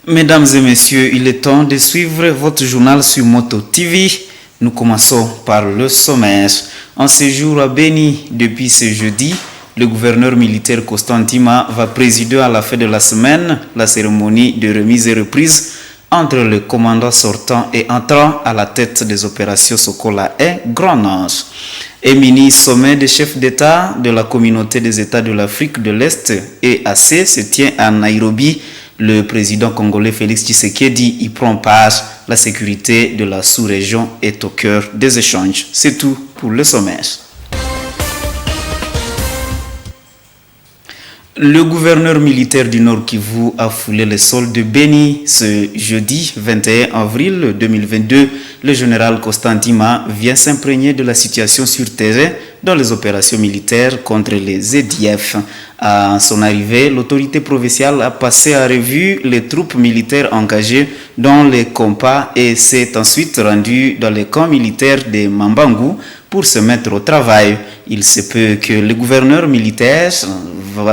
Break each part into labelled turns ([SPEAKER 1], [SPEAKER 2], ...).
[SPEAKER 1] Mesdames et messieurs, il est temps de suivre votre journal sur Moto TV. Nous commençons par le sommaire. En séjour à Beni depuis ce jeudi, le gouverneur militaire Constantima va présider à la fin de la semaine la cérémonie de remise et reprise entre le commandant sortant et entrant à la tête des opérations Sokola et Grand Ange. Un mini sommet des chefs d'État de la communauté des États de l'Afrique de l'Est EAC se tient à Nairobi. Le président congolais Félix Tshisekedi y prend part. La sécurité de la sous-région est au cœur des échanges. C'est tout pour le sommaire. Le gouverneur militaire du Nord Kivu a foulé le sol de Beni ce jeudi 21 avril 2022. Le général Constantima vient s'imprégner de la situation sur terrain dans les opérations militaires contre les EDF. À son arrivée, l'autorité provinciale a passé à revue les troupes militaires engagées dans les combats et s'est ensuite rendue dans les camps militaires de Mambangu pour se mettre au travail. Il se peut que le gouverneur militaire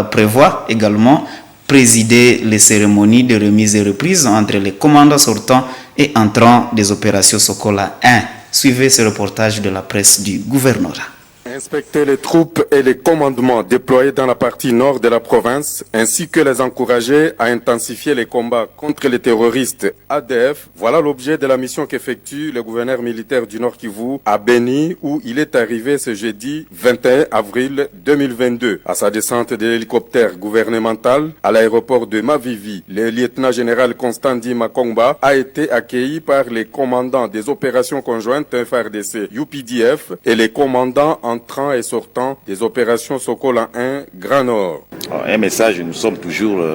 [SPEAKER 1] prévoit également présider les cérémonies de remise et reprise entre les commandants sortants et entrants des opérations Sokola 1. Suivez ce reportage de la presse du gouvernorat.
[SPEAKER 2] Inspecter les troupes et les commandements déployés dans la partie nord de la province, ainsi que les encourager à intensifier les combats contre les terroristes ADF, voilà l'objet de la mission qu'effectue le gouverneur militaire du Nord Kivu à Beni, où il est arrivé ce jeudi 21 avril 2022. À sa descente de l'hélicoptère gouvernemental à l'aéroport de Mavivi, le lieutenant-général Constanti Makomba a été accueilli par les commandants des opérations conjointes FARDC UPDF et les commandants entrant et sortant des opérations Sokola 1 Grand Nord.
[SPEAKER 3] Un message, nous sommes toujours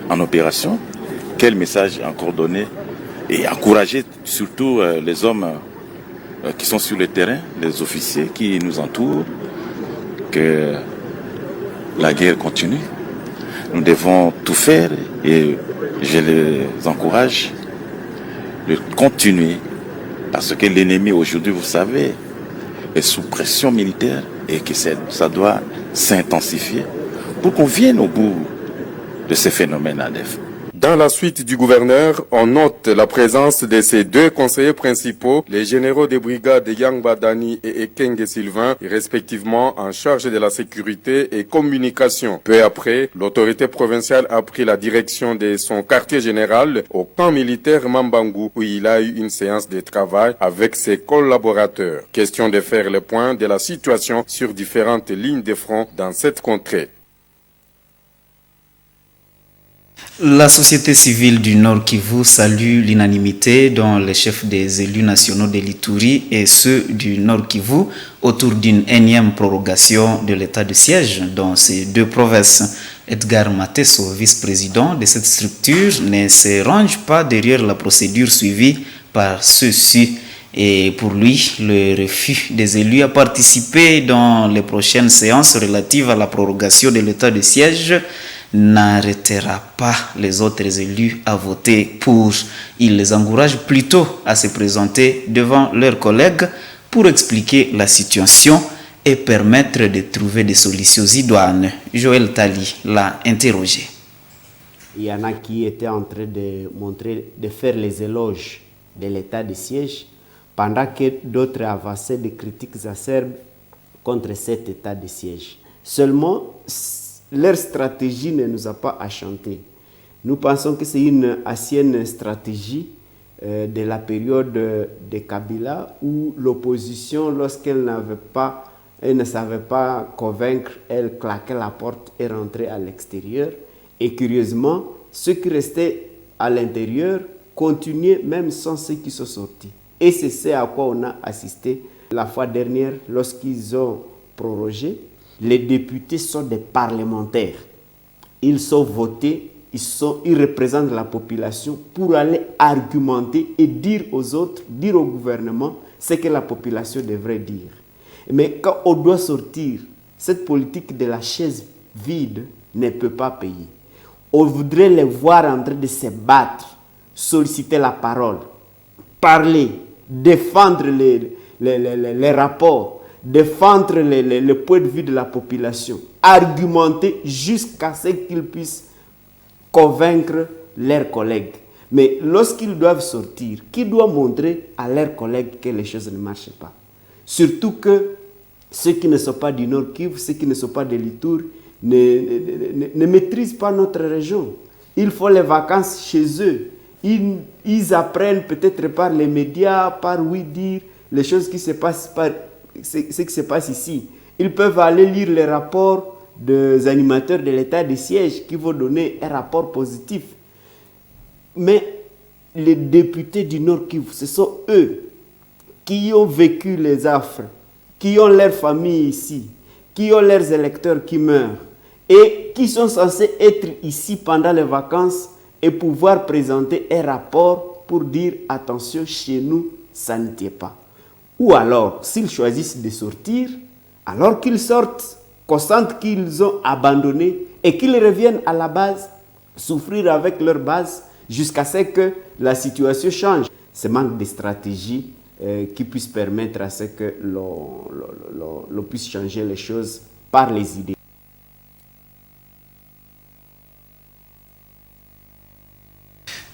[SPEAKER 3] en opération. Quel message encore donner et encourager surtout les hommes qui sont sur le terrain, les officiers qui nous entourent, que la guerre continue. Nous devons tout faire et je les encourage de continuer parce que l'ennemi aujourd'hui, vous savez, est sous pression militaire et que ça doit s'intensifier pour qu'on vienne au bout de ces phénomènes ADF.
[SPEAKER 2] Dans la suite du gouverneur, on note la présence de ces deux conseillers principaux, les généraux des brigades Yang Badani et Ekenge Sylvain, respectivement en charge de la sécurité et communication. Peu après, l'autorité provinciale a pris la direction de son quartier général au camp militaire Mambangu, où il a eu une séance de travail avec ses collaborateurs. Question de faire le point de la situation sur différentes lignes de front dans cette contrée.
[SPEAKER 1] La société civile du Nord Kivu salue l'unanimité dont les chefs des élus nationaux de l'Ituri et ceux du Nord Kivu autour d'une énième prorogation de l'état de siège dans ces deux provinces. Edgar Mateso, vice-président de cette structure, ne se range pas derrière la procédure suivie par ceux-ci. Et pour lui, le refus des élus à participer dans les prochaines séances relatives à la prorogation de l'état de siège n'arrêtera pas les autres élus à voter pour. Il les encourage plutôt à se présenter devant leurs collègues pour expliquer la situation et permettre de trouver des solutions idoines. Joël Tali l'a interrogé.
[SPEAKER 4] Il y en a qui étaient en train de faire les éloges de l'état de siège, pendant que d'autres avançaient des critiques acerbes contre cet état de siège. Seulement, leur stratégie ne nous a pas enchantés. Nous pensons que c'est une ancienne stratégie de la période de Kabila où l'opposition, lorsqu'elle ne savait pas convaincre, elle claquait la porte et rentrait à l'extérieur. Et curieusement, ceux qui restaient à l'intérieur continuaient même sans ceux qui sont sortis. Et c'est ce à quoi on a assisté la fois dernière lorsqu'ils ont prorogé. Les députés sont des parlementaires. Ils sont votés, ils représentent la population pour aller argumenter et dire aux autres, dire au gouvernement ce que la population devrait dire. Mais quand on doit sortir, cette politique de la chaise vide ne peut pas payer. On voudrait les voir en train de se battre, solliciter la parole, parler, défendre les rapports, défendre le point de vue de la population, argumenter jusqu'à ce qu'ils puissent convaincre leurs collègues. Mais lorsqu'ils doivent sortir, qui doit montrer à leurs collègues que les choses ne marchent pas? Surtout que ceux qui ne sont pas du Nord Kivu, ceux qui ne sont pas de l'Ituri, ne maîtrisent pas notre région. Ils font les vacances chez eux. Ils apprennent peut-être par les médias, par dire les choses qui se passent, ce qui se passe ici. Ils peuvent aller lire les rapports des animateurs de l'état de siège qui vont donner un rapport positif. Mais les députés du Nord Kivu, ce sont eux qui ont vécu les affres, qui ont leur famille ici, qui ont leurs électeurs qui meurent et qui sont censés être ici pendant les vacances et pouvoir présenter un rapport pour dire attention, chez nous, ça ne tient pas. Ou alors, s'ils choisissent de sortir, alors qu'ils sortent, qu'on sente qu'ils ont abandonné et qu'ils reviennent à la base, souffrir avec leur base jusqu'à ce que la situation change. Ce manque de stratégie qui puisse permettre à ce que l'on puisse changer les choses par les idées.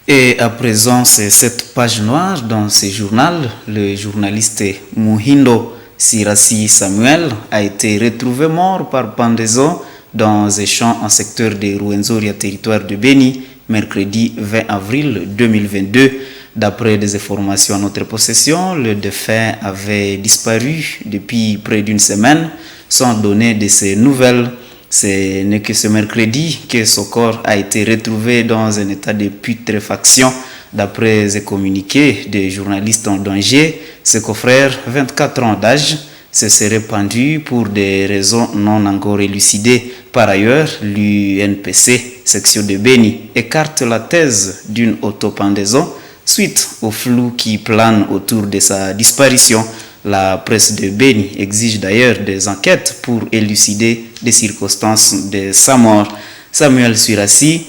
[SPEAKER 1] Et à présent, c'est cette page noire dans ce journal. Le journaliste Muhindo Sirasi Samuel a été retrouvé mort par pendaison dans un champ en secteur de Rwenzori, territoire de Beni, mercredi 20 avril 2022. D'après des informations à notre possession, le défunt avait disparu depuis près d'une semaine sans donner de ses nouvelles. Ce n'est que ce mercredi que son corps a été retrouvé dans un état de putréfaction. D'après un communiqué des journalistes en danger, ce confrère, 24 ans d'âge, se serait pendu pour des raisons non encore élucidées. Par ailleurs, l'UNPC, section de Beni, écarte la thèse d'une autopendaison suite au flou qui plane autour de sa disparition. La presse de Beni exige d'ailleurs des enquêtes pour élucider les circonstances de sa mort. Samuel Sirasi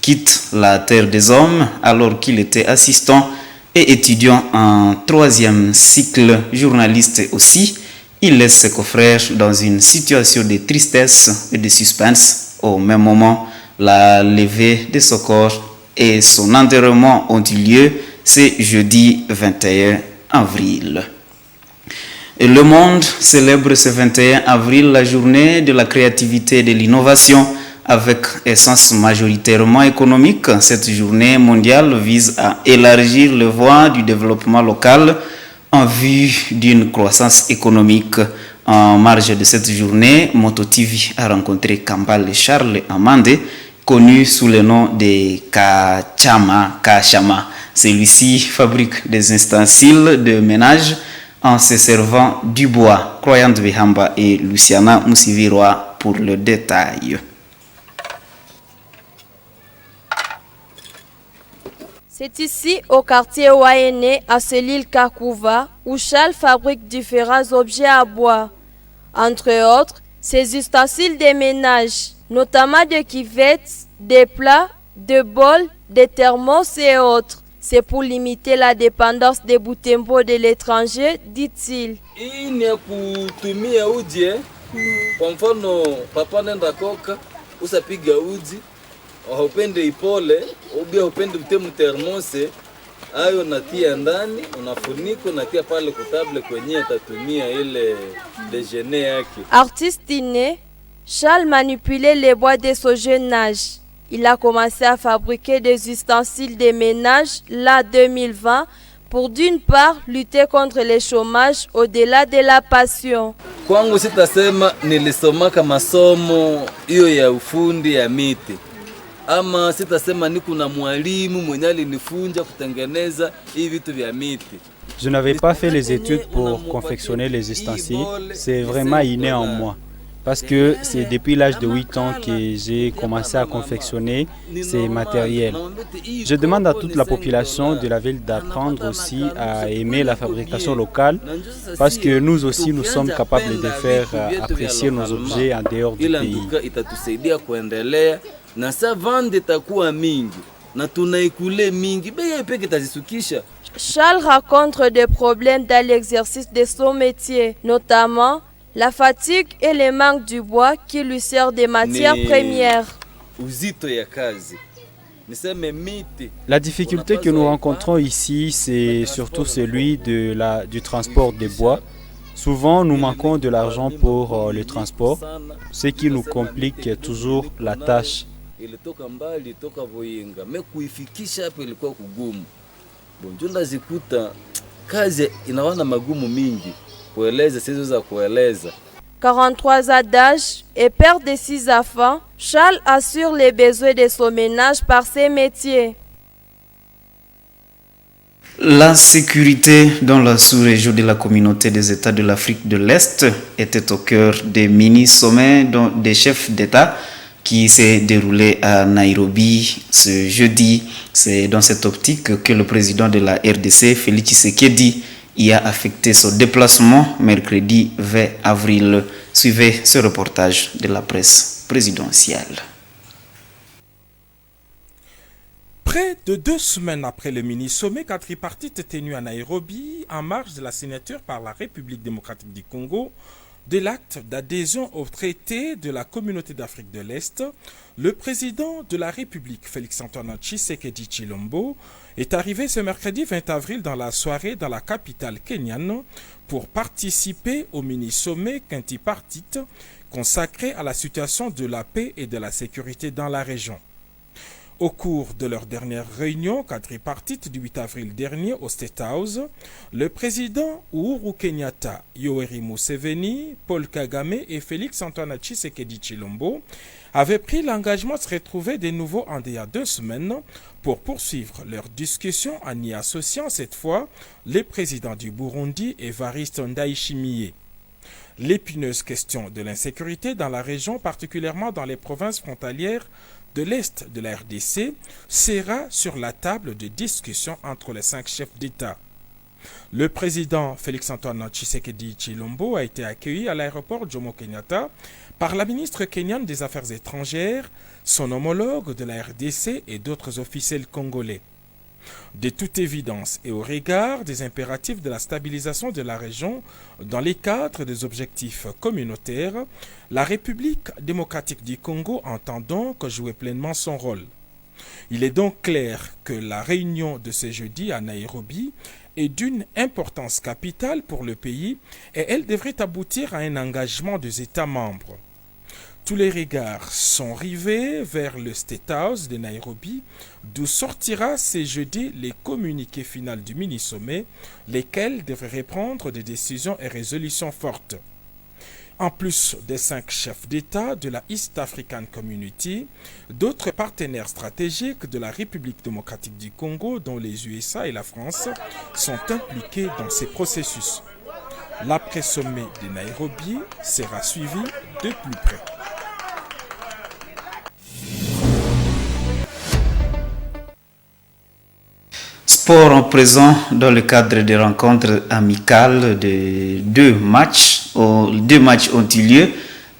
[SPEAKER 1] quitte la terre des hommes alors qu'il était assistant et étudiant en 3e cycle, journaliste aussi. Il laisse ses confrères dans une situation de tristesse et de suspense. Au même moment, la levée de son corps et son enterrement ont eu lieu ce jeudi 21 avril. Et le monde célèbre ce 21 avril la journée de la créativité et de l'innovation avec essence majoritairement économique. Cette journée mondiale vise à élargir les voies du développement local en vue d'une croissance économique. En marge de cette journée, MotoTV a rencontré Kambale Charles Amande, connu sous le nom de Kachama. Celui-ci fabrique des ustensiles de ménage en se servant du bois. Croyante Bihamba et Luciana Moussiviroa pour le détail.
[SPEAKER 5] C'est ici, au quartier Wayene, à Selil Kakouva, où Charles fabrique différents objets à bois. Entre autres, ses ustensiles de ménage, notamment des cuvettes, des plats, des bols, des thermos et autres. C'est pour limiter la dépendance des Butembo de l'étranger, dit-il.
[SPEAKER 6] Hii ni ya kutumia uji Kwa mfano papa nenda koka, usapiga uji, haupende ipole, ubia upende mtemu termose, ayo natia ndani, unafunika, unatia pale kutable kwenye atatumia ile déjeuner yake.
[SPEAKER 5] Artiste inné, Charles manipulait les bois dès son jeune âge. Il a commencé à fabriquer des ustensiles de ménage l'an 2020 pour d'une part lutter contre le chômage au-delà de la passion.
[SPEAKER 6] Kwangu sitasema nilisomaka masomo hiyo ya ufundi ya miti. Ama sitasema niko na mwalimu mwenye alinifunza kutengeneza hivi vitu vya miti.
[SPEAKER 7] Je n'avais pas fait les études pour confectionner les ustensiles, c'est vraiment inné en moi. Parce que c'est depuis l'âge de 8 ans que j'ai commencé à confectionner ces matériels. Je demande à toute la population de la ville d'apprendre aussi à aimer la fabrication locale parce que nous aussi nous sommes capables de faire apprécier nos objets en dehors du pays.
[SPEAKER 5] Charles rencontre des problèmes dans l'exercice de son métier, notamment la fatigue et le manque du bois qui lui sert de matière première.
[SPEAKER 6] Uzito ya kazi.
[SPEAKER 7] La difficulté que nous rencontrons ici, c'est surtout celui du transport des bois. Souvent, nous manquons de l'argent pour le transport, ce qui nous complique toujours la tâche.
[SPEAKER 6] Ilitoka mbali, ilitoka Voyenga. Kuifikisha hapo ilikuwa kugumu. Bonjunda zikuta kazi inawana magumu mingi. Kueleza sizo za kueleza.
[SPEAKER 5] 43 ans d'âge et père de 6 enfants, Charles assure les besoins de son ménage par ses métiers.
[SPEAKER 1] La sécurité dans la sous-région de la communauté des États de l'Afrique de l'Est était au cœur des mini-sommets des chefs d'État qui s'est déroulé à Nairobi ce jeudi. C'est dans cette optique que le président de la RDC, Félix Tshisekedi, y a affecté son déplacement mercredi 20 avril. Suivez ce reportage de la presse présidentielle.
[SPEAKER 8] Près de 2 semaines après le mini-sommet quadripartite tenu à Nairobi, en marge de la signature par la République démocratique du Congo de l'acte d'adhésion au traité de la communauté d'Afrique de l'Est, le président de la République, Félix-Antoine Tshisekedi Tshilombo, est arrivé ce mercredi 20 avril dans la soirée dans la capitale kenyane pour participer au mini-sommet quintipartite consacré à la situation de la paix et de la sécurité dans la région. Au cours de leur dernière réunion quadripartite du 8 avril dernier au State House, le président Uhuru Kenyatta, Yoweri Museveni, Paul Kagame et Félix-Antoine Tshisekedi Tshilombo avaient pris l'engagement de se retrouver de nouveau en il y a 2 semaines pour poursuivre leurs discussions en y associant cette fois les présidents du Burundi Evariste Ndayishimiye. L'épineuse question de l'insécurité dans la région, particulièrement dans les provinces frontalières de l'Est de la RDC, sera sur la table de discussion entre les 5 chefs d'État. Le président Félix-Antoine Tshisekedi Tshilombo a été accueilli à l'aéroport Jomo Kenyatta par la ministre kenyane des Affaires étrangères, son homologue de la RDC et d'autres officiels congolais. De toute évidence et au regard des impératifs de la stabilisation de la région dans les cadres des objectifs communautaires, la République démocratique du Congo entend donc jouer pleinement son rôle. Il est donc clair que la réunion de ce jeudi à Nairobi est d'une importance capitale pour le pays et elle devrait aboutir à un engagement des États membres. Tous les regards sont rivés vers le State House de Nairobi, d'où sortira ce jeudi les communiqués finaux du mini-sommet, lesquels devraient reprendre des décisions et résolutions fortes. En plus des 5 chefs d'État de la East African Community, d'autres partenaires stratégiques de la République démocratique du Congo, dont les USA et la France, sont impliqués dans ces processus. L'après-sommet de Nairobi sera suivi de plus près.
[SPEAKER 1] Sport en présent dans le cadre des rencontres amicales de 2 matchs. 2 matchs ont eu lieu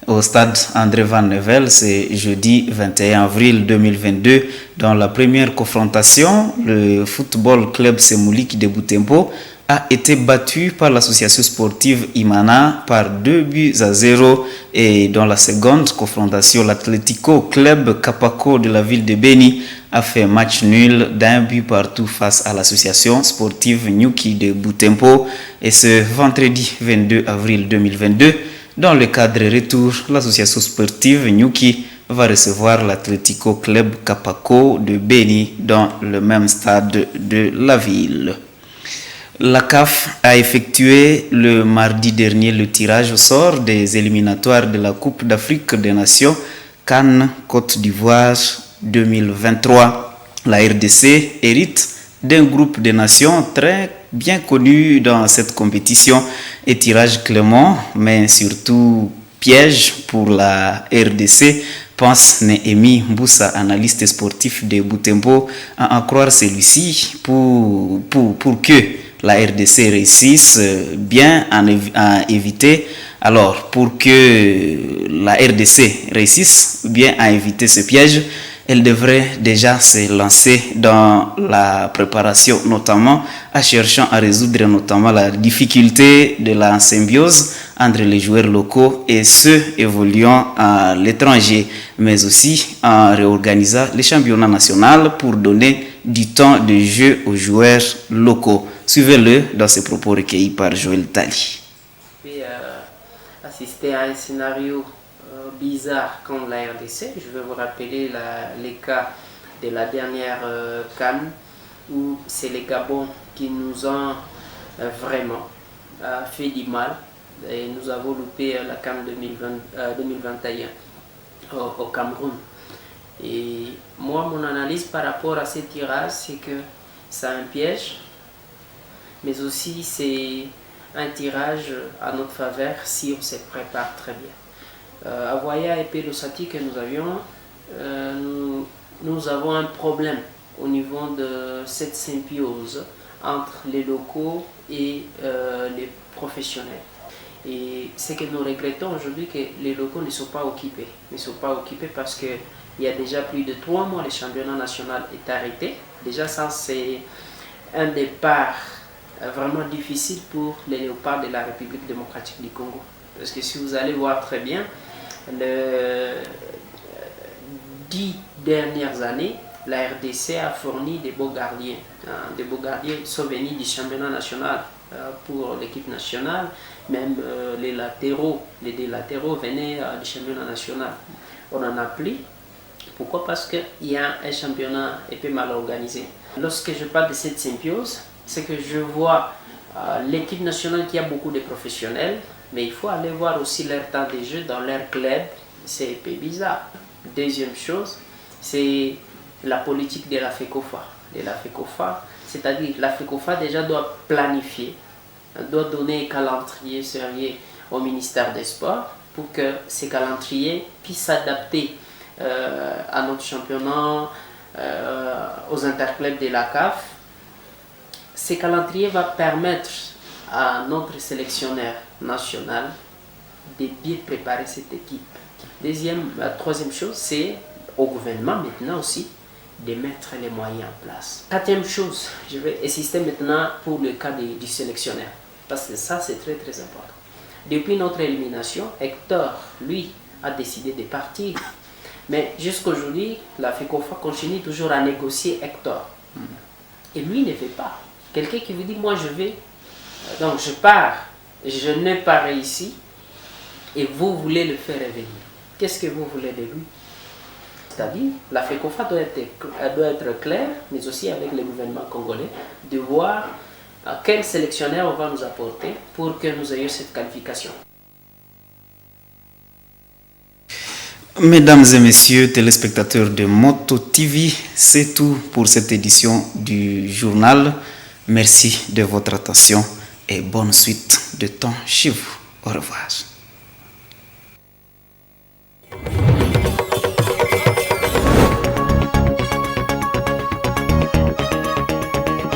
[SPEAKER 1] au stade André Van Nevel, c'est jeudi 21 avril 2022. Dans la première confrontation, le Football Club Semuliki de Butembo a été battu par l'association sportive Imana par 2-0 et dans la seconde confrontation, l'Atlético Club Kapako de la ville de Beni a fait match nul d'1 but partout face à l'association sportive Nyuki de Butembo. Et ce vendredi 22 avril 2022, dans le cadre retour, l'association sportive Nyuki va recevoir l'Atlético Club Kapako de Beni dans le même stade de la ville. La CAF a effectué le mardi dernier le tirage au sort des éliminatoires de la Coupe d'Afrique des Nations CAN Côte d'Ivoire 2023. La RDC hérite d'un groupe de nations très bien connu dans cette compétition et tirage clément, mais surtout piège pour la RDC, pense Néhémie Mboussa, analyste sportif de Butembo, à en croire celui-ci pour que la RDC réussisse bien à éviter. Alors, pour que la RDC réussisse bien à éviter ce piège, elle devrait déjà se lancer dans la préparation, notamment en cherchant à résoudre notamment la difficulté de la symbiose entre les joueurs locaux et ceux évoluant à l'étranger, mais aussi en réorganisant les championnats nationaux pour donner du temps de jeu aux joueurs locaux. Suivez-le dans ses propos recueillis par Joël Tali.
[SPEAKER 9] Assister à un scénario bizarre comme la RDC, je vais vous rappeler les cas de la dernière CAN où c'est les Gabon qui nous ont vraiment fait du mal et nous avons loupé la CAN 2021 au Cameroun. Et moi, mon analyse par rapport à ces tirages, c'est que c'est un piège, mais aussi c'est un tirage à notre faveur si on se prépare très bien. À Voya et Pelosati que nous avions, nous avons un problème au niveau de cette symbiose entre les locaux et les professionnels. Et ce que nous regrettons aujourd'hui, que les locaux ne sont pas occupés. Ils ne sont pas occupés parce qu'il y a déjà plus de 3 mois, le championnat national est arrêté. Déjà ça, c'est un départ vraiment difficile pour les léopards de la République démocratique du Congo. Parce que si vous allez voir très bien, les 10 dernières années, la RDC a fourni des beaux gardiens. Des beaux gardiens sont venus du championnat national pour l'équipe nationale. Même les deux latéraux venaient du championnat national. On en a plus. Pourquoi? Parce qu'il y a un championnat un peu mal organisé. Lorsque je parle de cette symbiose, c'est que je vois l'équipe nationale qui a beaucoup de professionnels, mais il faut aller voir aussi leur temps de jeu dans leur club. C'est un peu bizarre. Deuxième chose, c'est la politique de la FECOFA. C'est-à-dire la FECOFA déjà doit planifier, doit donner un calendrier sérieux au ministère des Sports pour que ces calendriers puissent s'adapter à notre championnat, aux interclubs de la CAF. Ces calendriers va permettre à notre sélectionneur national de bien préparer cette équipe. Troisième chose, c'est au gouvernement maintenant aussi de mettre les moyens en place. Quatrième chose, je vais insister maintenant pour le cas du sélectionneur, parce que ça c'est très très important. Depuis notre élimination, Hector, lui, a décidé de partir. Mais jusqu'aujourd'hui, la FECOFA continue toujours à négocier Hector. Et lui ne fait pas. Quelqu'un qui vous dit, moi je vais, donc je pars, je n'ai pas réussi, et vous voulez le faire revenir. Qu'est-ce que vous voulez de lui? C'est-à-dire, la FECOFA doit être claire, mais aussi avec le gouvernement congolais, de voir quel sélectionneur on va nous apporter pour que nous ayons cette qualification.
[SPEAKER 1] Mesdames et messieurs, téléspectateurs de Moto TV, c'est tout pour cette édition du journal. Merci de votre attention et bonne suite de temps chez vous. Au revoir.